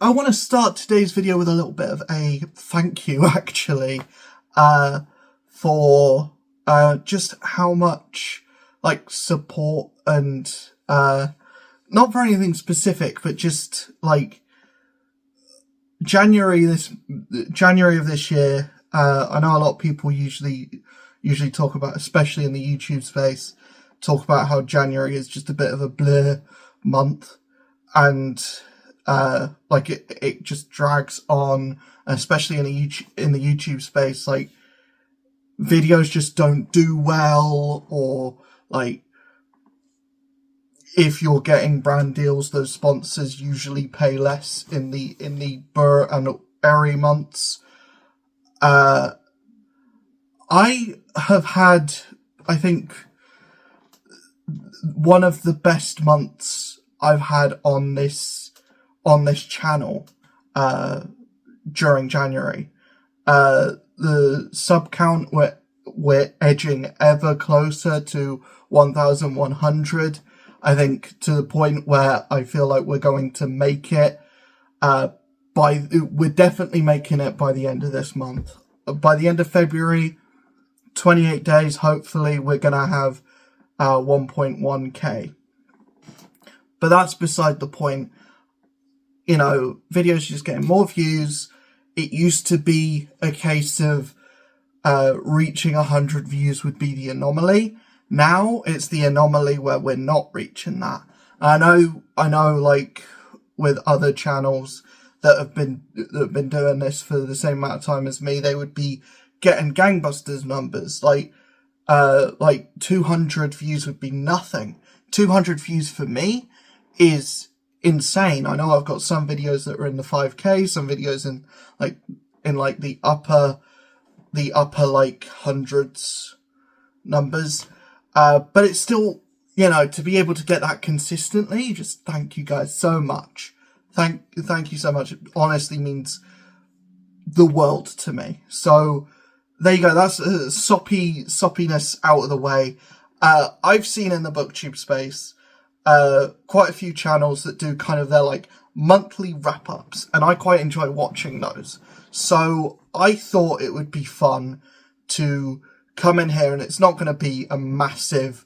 I want to start today's video with a little bit of a thank you, actually, for just how much support and not for anything specific, but just January of this year. I know a lot of people usually talk about, especially in the YouTube space, talk about how January is just a bit of a blur month, and it just drags on, especially in the YouTube space. Videos just don't do well, or if you're getting brand deals, those sponsors usually pay less in the Burr and Airy months. I have had, I think, one of the best months I've had on this channel during January. The sub count, we're edging ever closer to 1,100. I think to the point where I feel like we're going to make it. We're definitely making it by the end of this month. By the end of February, 28 days, hopefully we're gonna have 1.1k. But that's beside the point. You know, videos are just getting more views. It used to be a case of reaching 100 views would be the anomaly. Now it's the anomaly where we're not reaching that. I know, with other channels that have been doing this for the same amount of time as me, they would be getting gangbusters numbers. 200 views would be nothing. 200 views for me is insane. I know I've got some videos that are in the 5k, some videos in the upper hundreds numbers. But it's still, to be able to get that consistently, just thank you guys so much. Thank you so much. It honestly means the world to me. So there you go. That's soppiness out of the way. I've seen in the booktube space quite a few channels that do kind of their monthly wrap-ups, and I quite enjoy watching those. So I thought it would be fun to come in here, and it's not going to be a massive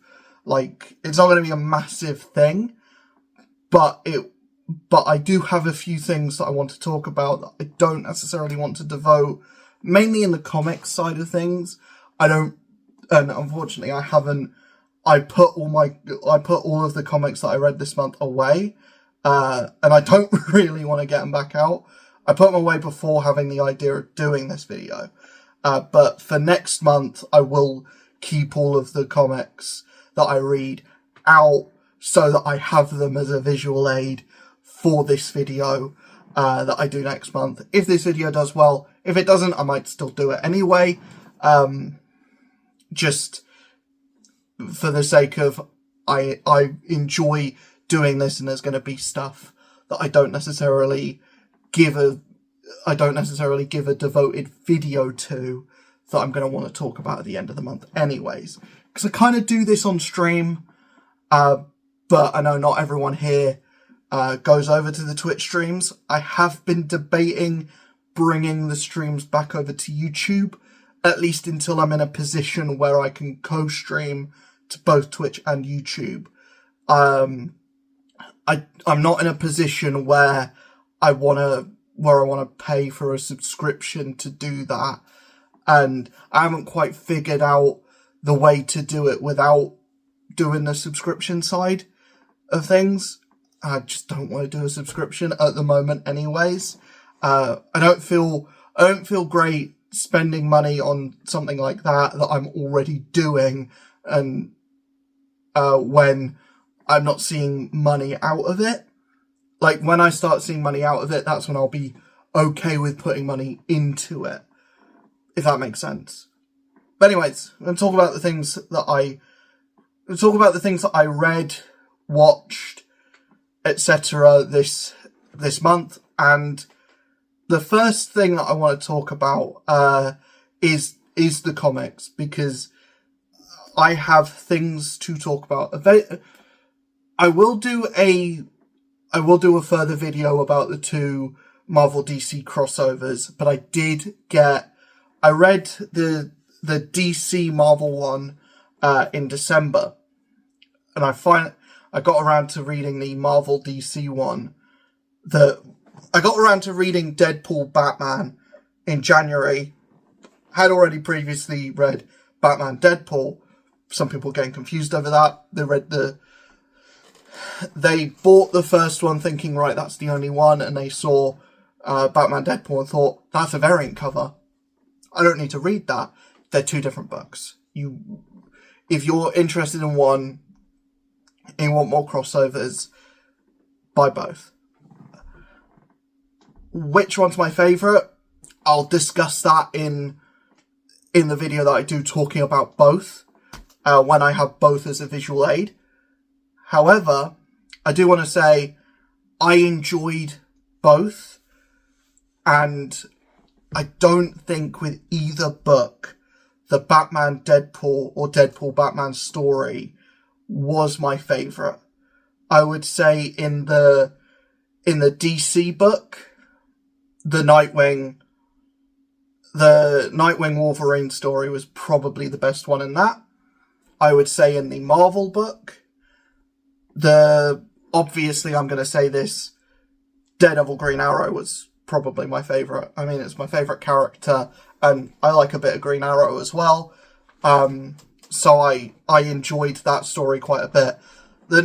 thing, but I do have a few things that I want to talk about that I don't necessarily want to devote, mainly in the comics side of things. And unfortunately I haven't. I put all of the comics that I read this month away, and I don't really want to get them back out. I put them away before having the idea of doing this video. But for next month, I will keep all of the comics that I read out so that I have them as a visual aid for this video that I do next month. If this video does well, if it doesn't, I might still do it anyway. Just for the sake of, I enjoy doing this, and there's going to be stuff that I don't necessarily give a devoted video to, that I'm going to want to talk about at the end of the month anyways. Because I kind of do this on stream, but I know not everyone here goes over to the Twitch streams. I have been debating bringing the streams back over to YouTube, at least until I'm in a position where I can co-stream to both Twitch and YouTube. I'm not in a position where I want to pay for a subscription to do that, and I haven't quite figured out the way to do it without doing the subscription side of things. I just don't want to do a subscription at the moment anyways. I don't feel great spending money on something like that I'm already doing, and when I'm not seeing money out of it. When I start seeing money out of it, that's when I'll be okay with putting money into it, if that makes sense. But anyways, I'm going to talk about the things that I read, watched, etc. this month. And the first thing that I want to talk about is the comics, because I have things to talk about. I will do a further video about the two Marvel DC crossovers, but I read the DC Marvel one in December, and I got around to reading the Marvel DC one. I got around to reading Deadpool Batman in January. Had already previously read Batman Deadpool. Some people getting confused over that. They bought the first one thinking, right, that's the only one, and they saw Batman Deadpool and thought, that's a variant cover. I don't need to read that. They're two different books. If you're interested in one and you want more crossovers, buy both. Which one's my favourite? I'll discuss that in the video that I do talking about both, when I have both as a visual aid. However, I do want to say I enjoyed both, and I don't think with either book the Batman Deadpool or Deadpool Batman story was my favourite. I would say in the DC book, the Nightwing Wolverine story was probably the best one in that. I would say in the Marvel book, obviously I'm going to say this, Daredevil Green Arrow was probably my favourite. I mean, it's my favourite character, and I like a bit of Green Arrow as well. So I enjoyed that story quite a bit. The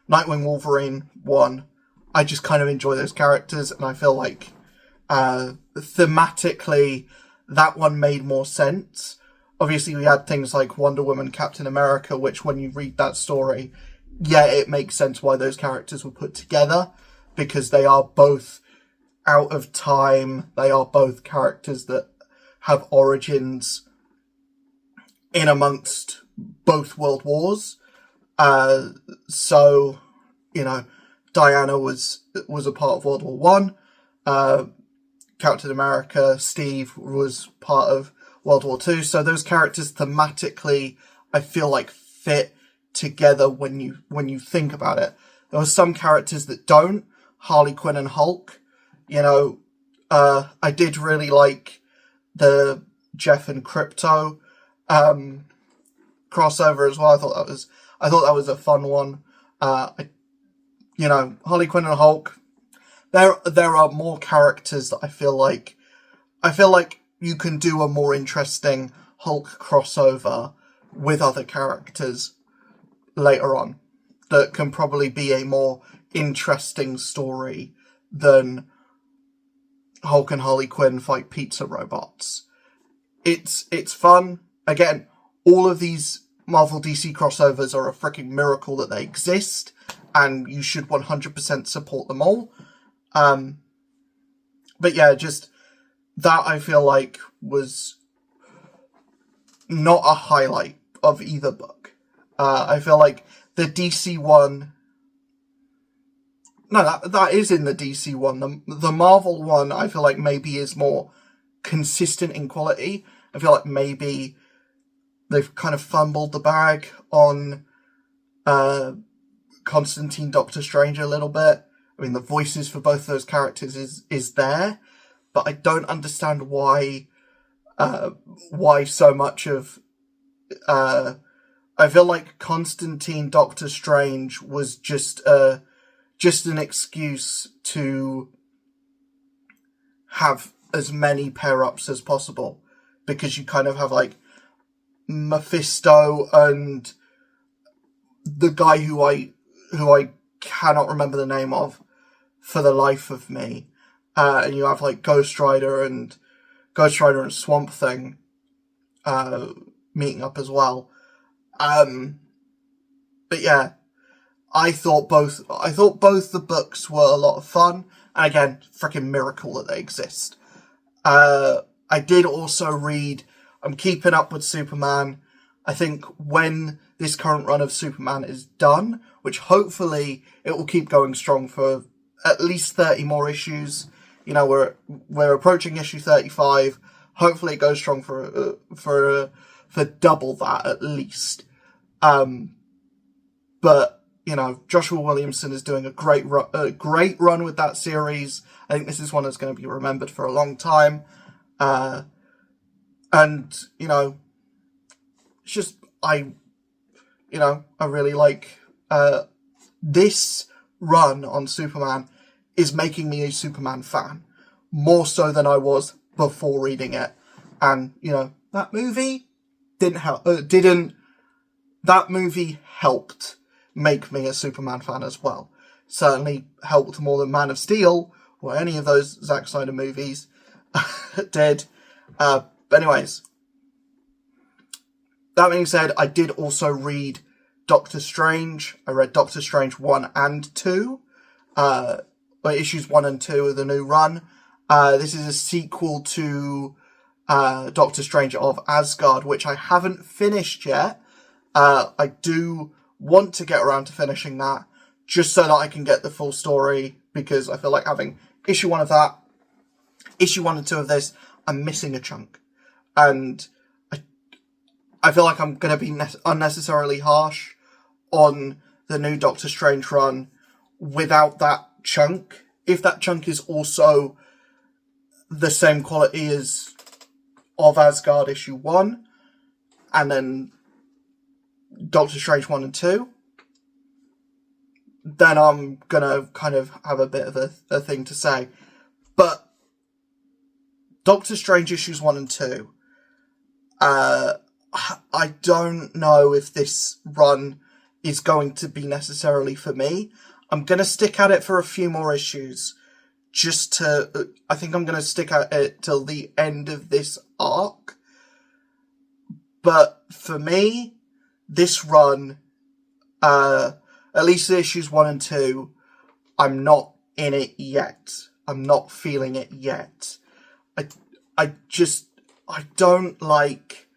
Nightwing Wolverine one, I just kind of enjoy those characters, and I feel like thematically that one made more sense. Obviously, we had things like Wonder Woman, Captain America, which when you read that story, yeah, it makes sense why those characters were put together, because they are both out of time. They are both characters that have origins in amongst both world wars. So, Diana was a part of World War One. Captain America, Steve, was part of World War Two. So those characters thematically, I feel like, fit together when you think about it. There were some characters that don't. Harley Quinn and Hulk. I did really like the Jeff and Crypto crossover as well. I thought that was a fun one. Harley Quinn and Hulk. There are more characters that I feel like you can do a more interesting Hulk crossover with other characters later on that can probably be a more interesting story than Hulk and Harley Quinn fight pizza robots. It's fun. Again, all of these Marvel DC crossovers are a freaking miracle that they exist, and you should 100% support them all. But yeah, just that I feel like was not a highlight of either book. I feel like the DC one... No, that is in the DC one. The Marvel one, I feel like maybe is more consistent in quality. I feel like maybe they've kind of fumbled the bag on Constantine, Doctor Strange a little bit. I mean, the voices for both those characters is there, but I don't understand why so much of... I feel like Constantine, Doctor Strange was just an excuse to have as many pair-ups as possible, because you kind of have like Mephisto and the guy who I cannot remember the name of for the life of me, and you have like Ghost Rider and Swamp Thing meeting up as well. But yeah, I thought both the books were a lot of fun, and again, freaking miracle that they exist. I did also read, I'm keeping up with Superman. I think when this current run of Superman is done, which hopefully it will keep going strong for at least 30 more issues. We're approaching issue 35. Hopefully it goes strong for double that at least. But Joshua Williamson is doing a great run with that series. I think this is one that's going to be remembered for a long time. And, it's just, I really like, this run on Superman is making me a Superman fan. More so than I was before reading it. And, that movie didn't help, that movie helped make me a Superman fan as well. Certainly helped more than Man of Steel or any of those Zack Snyder movies did. But anyways, that being said, I did also read Doctor Strange. I read Doctor Strange 1 and 2. Issues 1 and 2 of the new run. This is a sequel to Doctor Strange of Asgard, which I haven't finished yet. I do want to get around to finishing that, just so that I can get the full story, because I feel like having issue 1 of that, issue 1 and 2 of this, I'm missing a chunk. And I feel like I'm going to be unnecessarily harsh on the new Doctor Strange run without that chunk. If that chunk is also the same quality as of Asgard issue 1, and then Doctor Strange 1 and 2, then I'm gonna kind of have a bit of a thing to say. But Doctor Strange issues 1 and 2, I don't know if this run is going to be necessarily for me. I'm gonna stick at it for a few more issues, I think I'm gonna stick at it till the end of this arc. But for me, this run, at least the issues 1 and 2, I'm not in it yet. I'm not feeling it yet. I don't like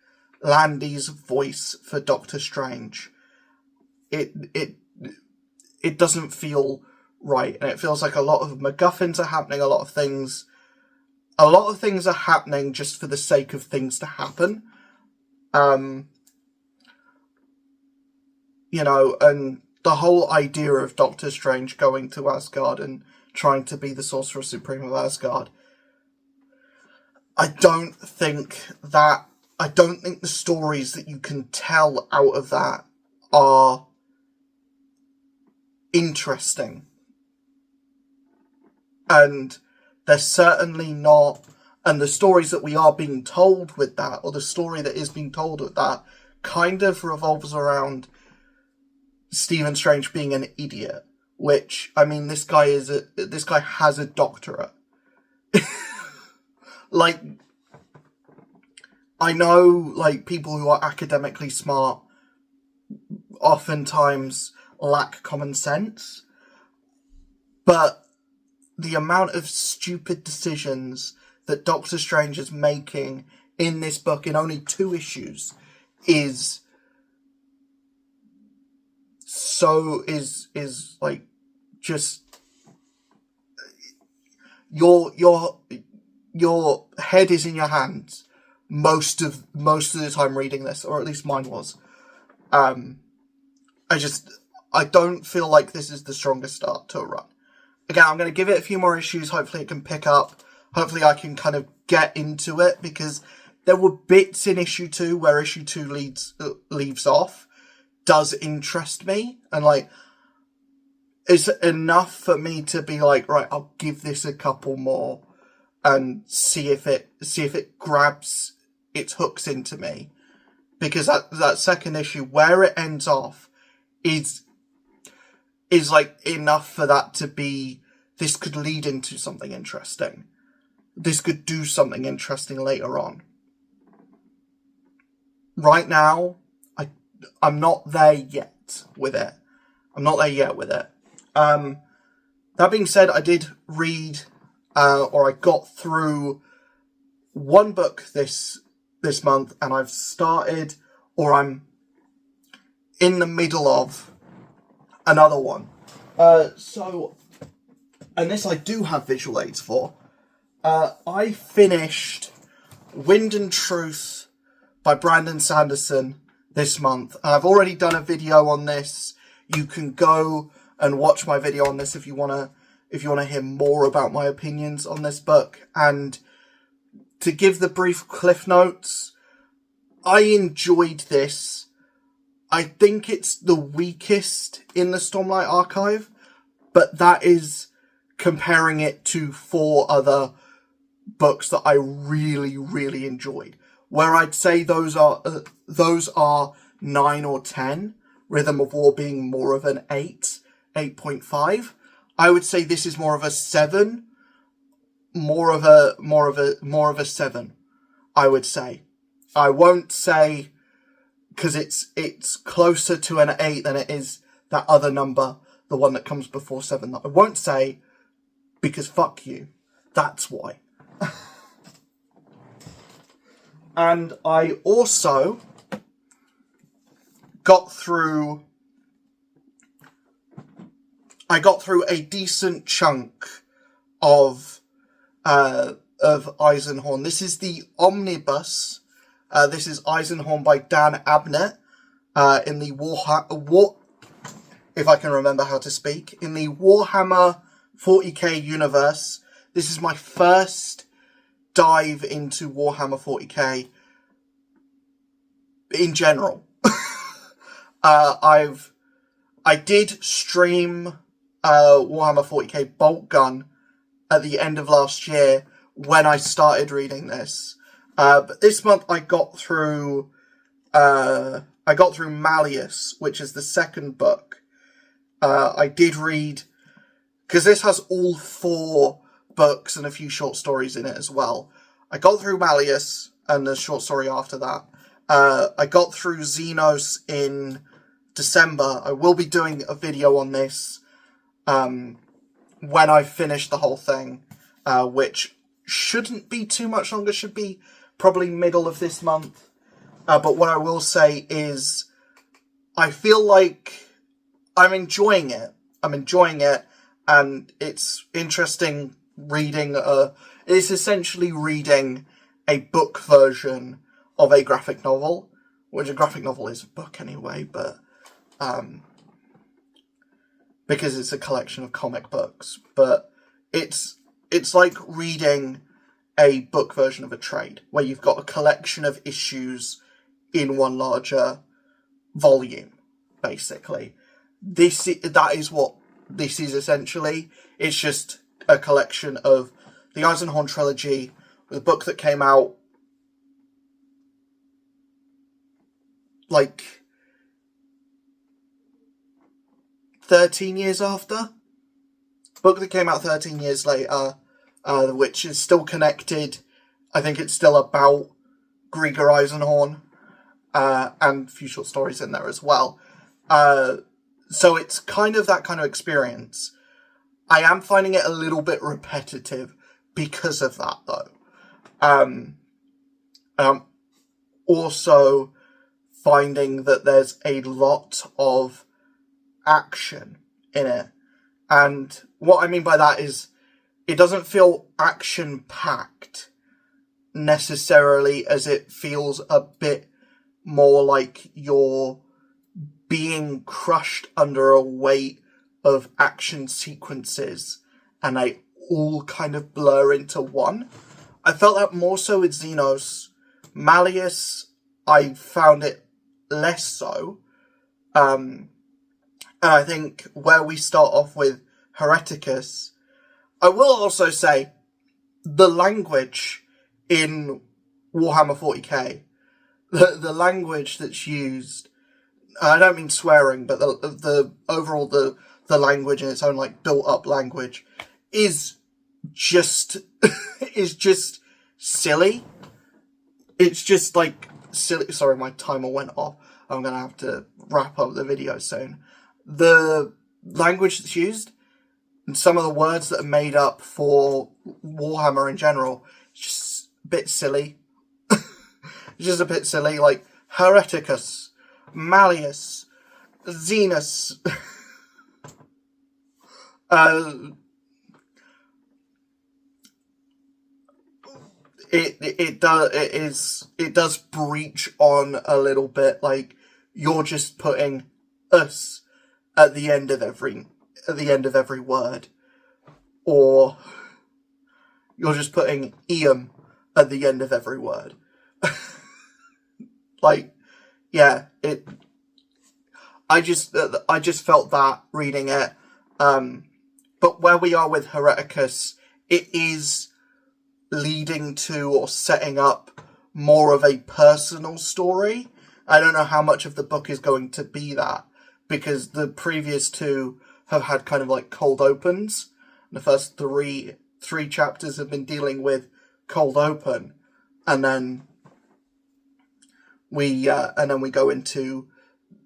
Landy's voice for Doctor Strange. It doesn't feel right, and it feels like a lot of MacGuffins are happening, a lot of things are happening just for the sake of things to happen. And the whole idea of Doctor Strange going to Asgard and trying to be the Sorcerer Supreme of Asgard, I don't think the stories that you can tell out of that are interesting. And they're certainly not, and the stories that we are being told with that, or the story that is being told with that, kind of revolves around Stephen Strange being an idiot. Which, I mean, this guy has a doctorate. Like, I know, like, people who are academically smart oftentimes lack common sense, but the amount of stupid decisions that Doctor Strange is making in this book in only 2 issues is like, just, your head is in your hands most of the time reading this, or at least mine was. I don't feel like this is the strongest start to a run. Again, I'm going to give it a few more issues. Hopefully it can pick up. Hopefully I can kind of get into it, because there were bits in issue 2 where issue 2 leaves off. Does interest me, and like, it's enough for me to be like, right, I'll give this a couple more and see if it grabs its hooks into me. Because that second issue, where it ends off, is like enough for that to be, this could lead into something interesting. This could do something interesting later on. Right now, I'm not there yet with it. That being said, I did read, or I got through one book this month, and I've started, or I'm in the middle of another one. And this I do have visual aids for. I finished Wind and Truth by Brandon Sanderson this month. I've already done a video on this. You can go and watch my video on this if you wanna hear more about my opinions on this book. And to give the brief cliff notes, I enjoyed this. I think it's the weakest in the Stormlight Archive, but that is comparing it to 4 other books that I really, really enjoyed. Where I'd say those are 9 or 10. Rhythm of War being more of an 8, 8.5. I would say this is more of a 7, more of a 7. I would say. I won't say, because it's closer to an 8 than it is that other number, the one that comes before 7. I won't say, because fuck you. That's why. And I also got through a decent chunk of Eisenhorn. This is the omnibus. This is Eisenhorn by Dan Abnett in the if I can remember how to speak, in the Warhammer 40k universe. This is my first dive into Warhammer 40k in general. I did stream Warhammer 40k Bolt Gun at the end of last year when I started reading this. But this month I got through Malleus, which is the second book. I did read, because this has all 4 books and a few short stories in it as well. I got through Malleus and the short story after that. I got through Xenos in December. I will be doing a video on this when I finish the whole thing, which shouldn't be too much longer, should be probably middle of this month. But what I will say is I feel like I'm enjoying it. And it's interesting reading it's essentially reading a book version of a graphic novel, which a graphic novel is a book anyway, but because it's a collection of comic books. But it's like reading a book version of a trade, where you've got a collection of issues in one larger volume, basically. That is what this is essentially. It's just a collection of the Eisenhorn trilogy, with a book that came out like 13 years after. Book that came out 13 years later, which is still connected. I think it's still about Grieger Eisenhorn, and a few short stories in there as well. So it's kind of that kind of experience. I am finding it a little bit repetitive because of that, though. And I'm also finding that there's a lot of action in it. And what I mean by that is it doesn't feel action-packed necessarily, as it feels a bit more like you're being crushed under a weight of action sequences, and they all kind of blur into one. I felt that more so with Xenos. Malleus, I found it less so. And I think where we start off with Hereticus, I will also say the language in Warhammer 40k, the language that's used, I don't mean swearing, but the overall the language in its own, like, built up language is just silly. It's just like silly. Sorry, my timer went off. I'm gonna have to wrap up the video soon. The language that's used and some of the words that are made up for Warhammer in general, it's just a bit silly. It's just a bit silly, like Hereticus, Malleus, Xenos. It does breach on a little bit, like you're just putting us at the end of every word, or you're just putting at the end of every word. Like, yeah, I just felt that reading it. But where we are with Hereticus, it is leading to or setting up more of a personal story. I don't know how much of the book is going to be that, because the previous two have had kind of like cold opens. The first three chapters have been dealing with cold open, and then we go into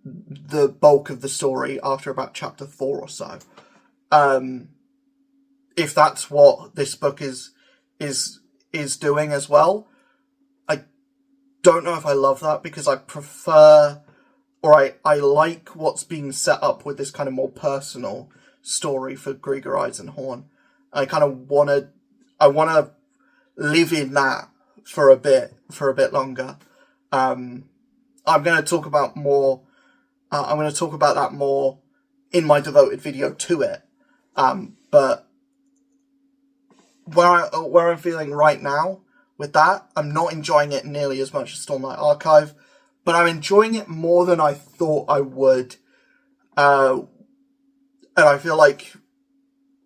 the bulk of the story after about chapter 4 or so. If that's what this book is doing as well, I don't know if I love that, because I prefer, or I like what's being set up with this kind of more personal story for Grieger Eisenhorn. I kind of want to live in that for a bit longer. I'm going to talk about more. I'm going to talk about that more in my devoted video to it. But where I'm feeling right now with that, I'm not enjoying it nearly as much as Stormlight Archive, but I'm enjoying it more than I thought I would. And I feel like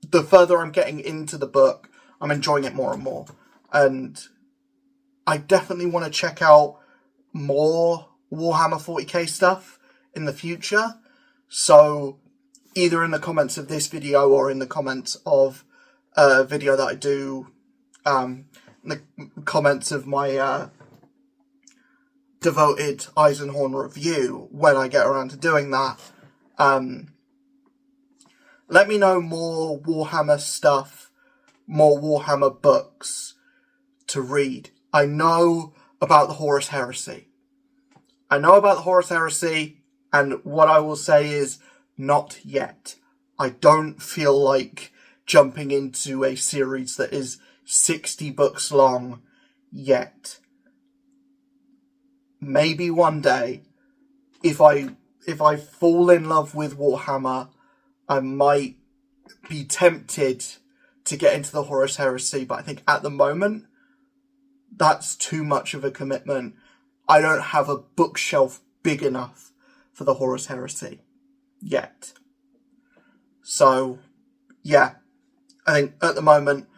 the further I'm getting into the book, I'm enjoying it more and more. And I definitely want to check out more Warhammer 40k stuff in the future. So either in the comments of this video or in the comments of a video that I do, in the comments of my devoted Eisenhorn review, when I get around to doing that, let me know more Warhammer stuff, more Warhammer books to read. I know about the Horus Heresy. And what I will say is, not yet. I don't feel like jumping into a series that is 60 books long yet. Maybe one day, if I fall in love with Warhammer, I might be tempted to get into the Horus Heresy, but I think at the moment, that's too much of a commitment. I don't have a bookshelf big enough for the Horus Heresy yet. So, yeah, I think at the moment,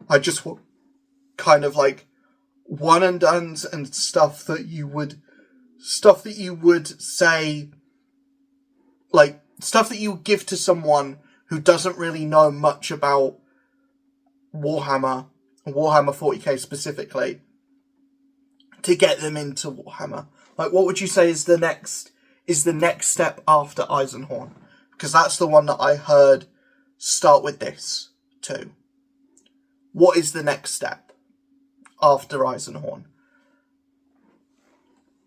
I just want kind of like one and dones and stuff that you would say, like, stuff that you would give to someone who doesn't really know much about Warhammer, Warhammer 40k specifically, to get them into Warhammer. Like, what would you say is the next step after Eisenhorn? Because that's the one that I heard start with this too. What is the next step after Eisenhorn?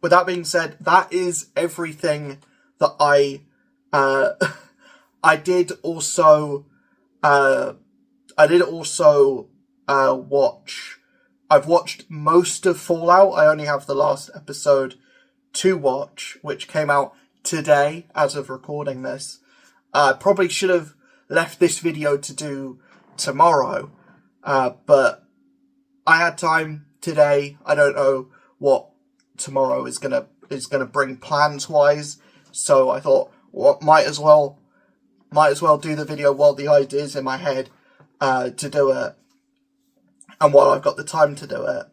With that being said, that is everything that I did also watch. I've watched most of Fallout. I only have the last episode to watch, which came out today as of recording this. Probably should have left this video to do tomorrow, but I had time today. I don't know what tomorrow is gonna bring plans wise, so I thought, well, might as well do the video while the idea's in my head to do it, and while I've got the time to do it.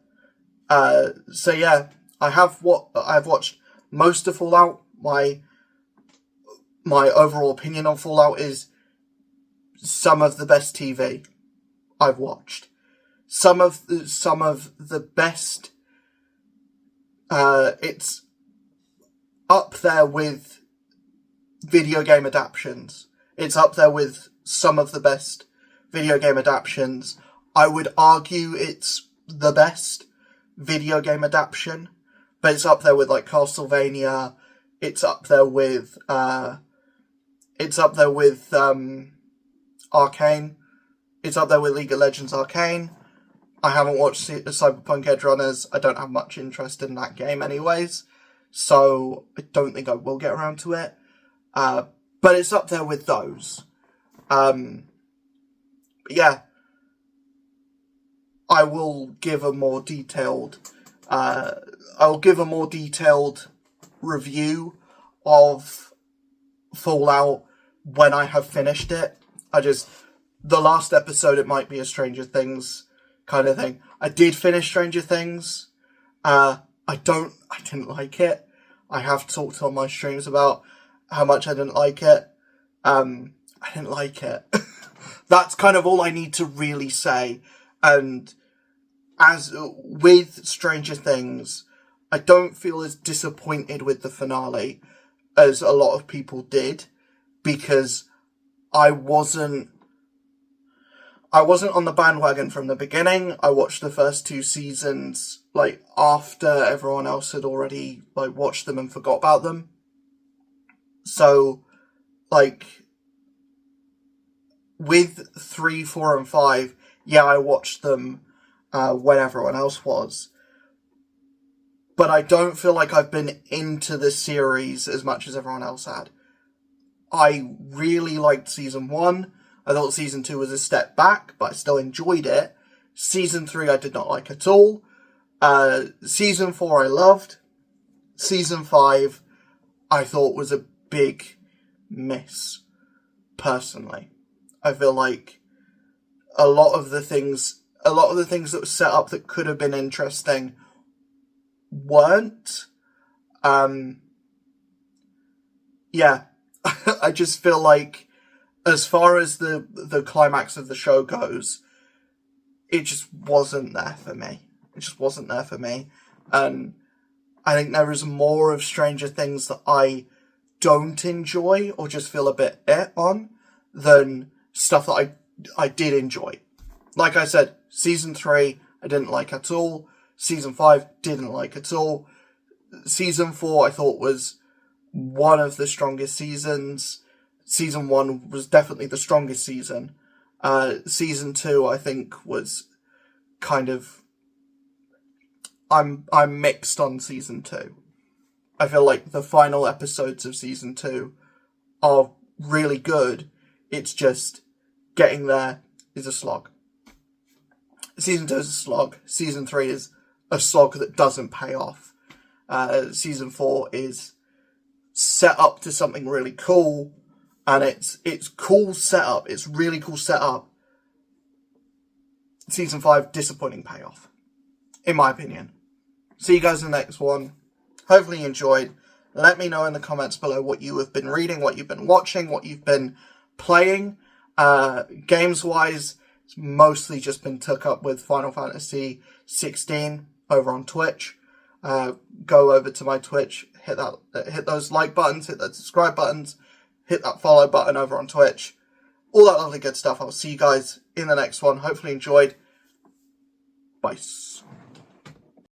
So yeah, I've watched most of Fallout. My overall opinion on Fallout is some of the best TV I've watched. Some of the best. It's up there with video game adaptions. It's up there with some of the best video game adaptions. I would argue it's the best video game adaptation, but it's up there with like Castlevania. It's up there with Arcane. It's up there with League of Legends Arcane. I haven't watched Cyberpunk Edge Runners. I don't have much interest in that game anyways, so I don't think I will get around to it. But but it's up there with those. Yeah, I will give a more detailed. I'll give a more detailed review of Fallout when I have finished it. The last episode, it might be a Stranger Things kind of thing. I did finish Stranger Things. I didn't like it. I have talked on my streams about how much I didn't like it. I didn't like it. That's kind of all I need to really say. And as with Stranger Things, I don't feel as disappointed with the finale as a lot of people did, because I wasn't on the bandwagon from the beginning. I watched the first 2 seasons, after everyone else had already, watched them and forgot about them. So, with 3, 4, and 5, yeah, I watched them when everyone else was. But I don't feel like I've been into the series as much as everyone else had. I really liked Season 1. I thought Season 2 was a step back, but I still enjoyed it. Season 3 I did not like at all. Season 4 I loved. Season 5 I thought was a big miss, personally. I feel like a lot of the things that were set up that could have been interesting weren't. Yeah, I just feel like, as far as the climax of the show goes, it just wasn't there for me. It just wasn't there for me. And I think there is more of Stranger Things that I don't enjoy or just feel a bit on than stuff that I did enjoy. Like I said, Season 3 I didn't like at all. Season 5 didn't like at all. Season 4 I thought was one of the strongest seasons. Season 1 was definitely the strongest season. Season 2 I think was kind of... I'm mixed on Season 2. I feel like the final episodes of Season 2 are really good. It's just getting there is a slog. Season 2 is a slog. Season 3 is a slog that doesn't pay off. Season 4 is set up to something really cool, and it's cool setup. It's really cool setup. Season 5, disappointing payoff, in my opinion. See you guys in the next one. Hopefully you enjoyed. Let me know in the comments below what you have been reading, what you've been watching, what you've been playing. Games-wise, it's mostly just been took up with Final Fantasy 16 over on Twitch. Go over to my Twitch, hit those like buttons, hit those subscribe buttons, hit that follow button over on Twitch. All that lovely good stuff. I'll see you guys in the next one. Hopefully you enjoyed. Bye.